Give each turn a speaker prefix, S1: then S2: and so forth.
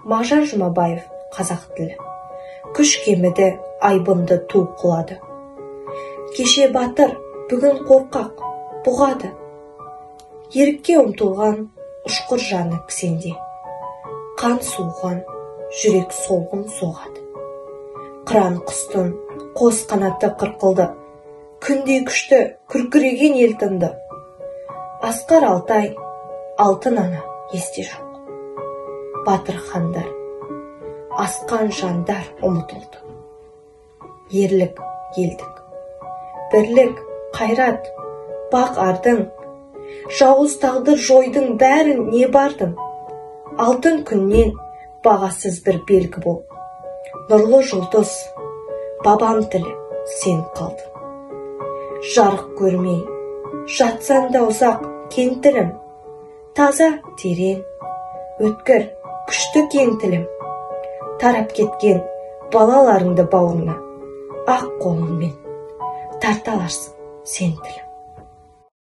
S1: Мағжан Жұмабаев, қазақ тілі. Күш кеміді, айбынды туып құлады. Кеше батыр, бүгін қорқақ, бұғады. Ерікке ұмтылған ұшқыр жаны кісенде. Қан суыған, жүрек солғын соғады. Қыран құстың қос қанаты қырқылды. Күндей күшті күркіреген ел тынды. Асқар Алтай, алтын ана есте жоқ. Батыр хандар, асқан жандар ұмытылды. Ерлік, елдік, бірлік, қайрат, бақ ардың, жауыз тағдыр жойдың бәрін не бардың. Алтын күннен бағасыз бір белгі бол. Нұрлы жұлдыз, бабам тілі сен қалдың. Жарық көрмей, жатсан да ұзақ кең тілім, таза, терең, өткір, күшті кең тілім. Тарап кеткен балаларыңды бауырына, ақ қолыңмен тарта аларсың сен тілім.